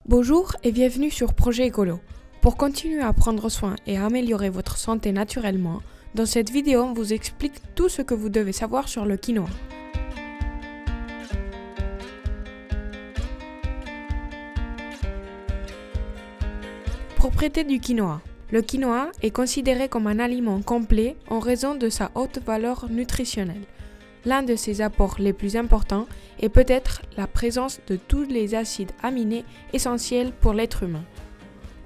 Bonjour et bienvenue sur Projet Écolo. Pour continuer à prendre soin et à améliorer votre santé naturellement, dans cette vidéo on vous explique tout ce que vous devez savoir sur le quinoa. Propriétés du quinoa. Le quinoa est considéré comme un aliment complet en raison de sa haute valeur nutritionnelle. L'un de ses apports les plus importants est peut-être la présence de tous les acides aminés essentiels pour l'être humain.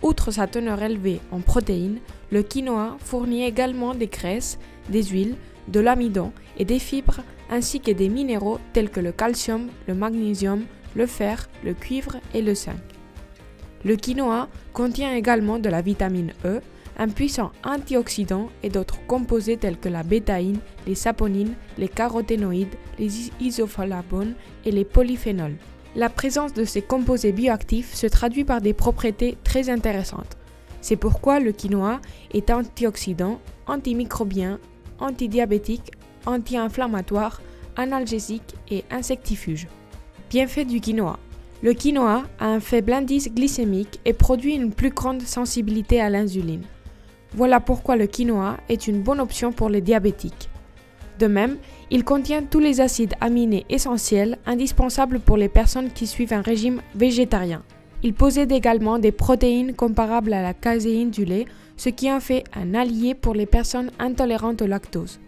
Outre sa teneur élevée en protéines, le quinoa fournit également des graisses, des huiles, de l'amidon et des fibres ainsi que des minéraux tels que le calcium, le magnésium, le fer, le cuivre et le zinc. Le quinoa contient également de la vitamine E, un puissant antioxydant et d'autres composés tels que la bétaïne, les saponines, les caroténoïdes, les isoflavones et les polyphénols. La présence de ces composés bioactifs se traduit par des propriétés très intéressantes. C'est pourquoi le quinoa est antioxydant, antimicrobien, antidiabétique, anti-inflammatoire, analgésique et insectifuge. Bienfaits du quinoa. Le quinoa a un faible indice glycémique et produit une plus grande sensibilité à l'insuline. Voilà pourquoi le quinoa est une bonne option pour les diabétiques. De même, il contient tous les acides aminés essentiels indispensables pour les personnes qui suivent un régime végétarien. Il possède également des protéines comparables à la caséine du lait, ce qui en fait un allié pour les personnes intolérantes au lactose.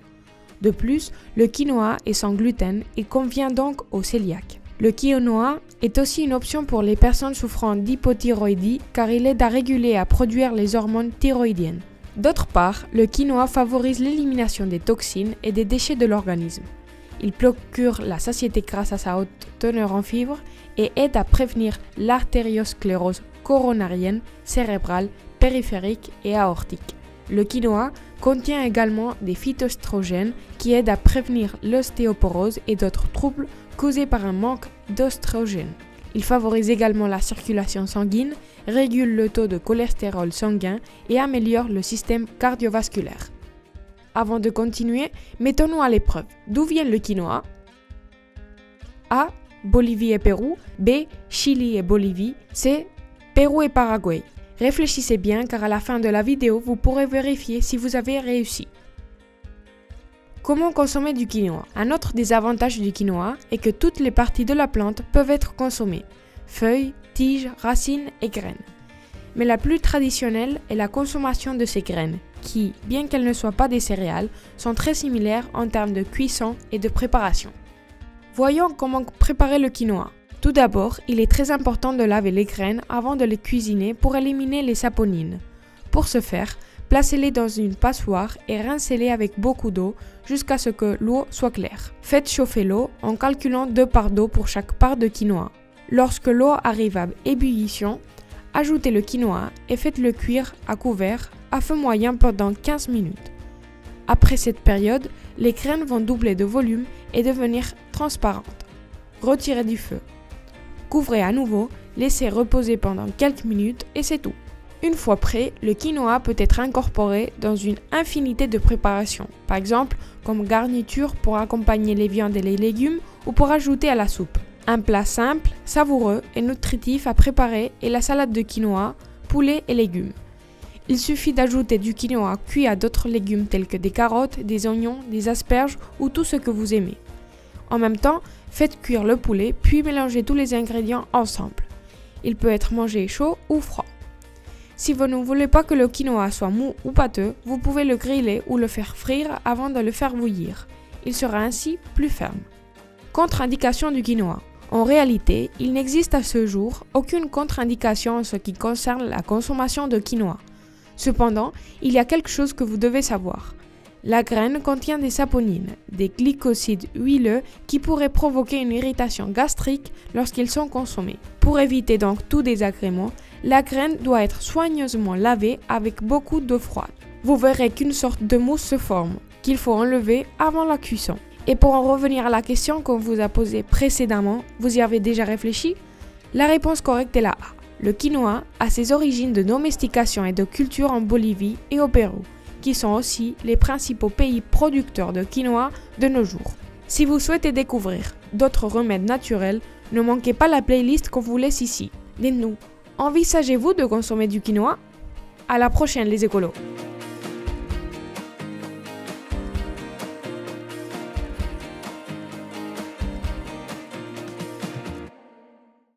De plus, le quinoa est sans gluten et convient donc aux cœliaques. Le quinoa est aussi une option pour les personnes souffrant d'hypothyroïdie car il aide à réguler et à produire les hormones thyroïdiennes. D'autre part, le quinoa favorise l'élimination des toxines et des déchets de l'organisme. Il procure la satiété grâce à sa haute teneur en fibres et aide à prévenir l'artériosclérose coronarienne, cérébrale, périphérique et aortique. Le quinoa contient également des phytoestrogènes qui aident à prévenir l'ostéoporose et d'autres troubles causés par un manque d'oestrogènes. Il favorise également la circulation sanguine, régule le taux de cholestérol sanguin et améliore le système cardiovasculaire. Avant de continuer, mettons-nous à l'épreuve. D'où vient le quinoa? A. Bolivie et Pérou. B. Chili et Bolivie. C. Pérou et Paraguay. Réfléchissez bien car à la fin de la vidéo, vous pourrez vérifier si vous avez réussi. Comment consommer du quinoa? Un autre des avantages du quinoa est que toutes les parties de la plante peuvent être consommées, feuilles, tiges, racines et graines. Mais la plus traditionnelle est la consommation de ces graines, qui, bien qu'elles ne soient pas des céréales, sont très similaires en termes de cuisson et de préparation. Voyons comment préparer le quinoa. Tout d'abord, il est très important de laver les graines avant de les cuisiner pour éliminer les saponines. Pour ce faire, placez-les dans une passoire et rincez-les avec beaucoup d'eau jusqu'à ce que l'eau soit claire. Faites chauffer l'eau en calculant 2 parts d'eau pour chaque part de quinoa. Lorsque l'eau arrive à ébullition, ajoutez le quinoa et faites-le cuire à couvert à feu moyen pendant 15 minutes. Après cette période, les graines vont doubler de volume et devenir transparentes. Retirez du feu. Couvrez à nouveau, laissez reposer pendant quelques minutes et c'est tout. Une fois prêt, le quinoa peut être incorporé dans une infinité de préparations, par exemple comme garniture pour accompagner les viandes et les légumes ou pour ajouter à la soupe. Un plat simple, savoureux et nutritif à préparer est la salade de quinoa, poulet et légumes. Il suffit d'ajouter du quinoa cuit à d'autres légumes tels que des carottes, des oignons, des asperges ou tout ce que vous aimez. En même temps, faites cuire le poulet puis mélangez tous les ingrédients ensemble. Il peut être mangé chaud ou froid. Si vous ne voulez pas que le quinoa soit mou ou pâteux, vous pouvez le griller ou le faire frire avant de le faire bouillir. Il sera ainsi plus ferme. Contre-indication du quinoa. En réalité, il n'existe à ce jour aucune contre-indication en ce qui concerne la consommation de quinoa. Cependant, il y a quelque chose que vous devez savoir. La graine contient des saponines, des glycosides huileux qui pourraient provoquer une irritation gastrique lorsqu'ils sont consommés. Pour éviter donc tout désagrément, la graine doit être soigneusement lavée avec beaucoup d'eau froide. Vous verrez qu'une sorte de mousse se forme, qu'il faut enlever avant la cuisson. Et pour en revenir à la question qu'on vous a posée précédemment, vous y avez déjà réfléchi? La réponse correcte est la A. Le quinoa a ses origines de domestication et de culture en Bolivie et au Pérou, qui sont aussi les principaux pays producteurs de quinoa de nos jours. Si vous souhaitez découvrir d'autres remèdes naturels, ne manquez pas la playlist qu'on vous laisse ici. Dites-nous, Envisagez-vous de consommer du quinoa? À la prochaine les écolos!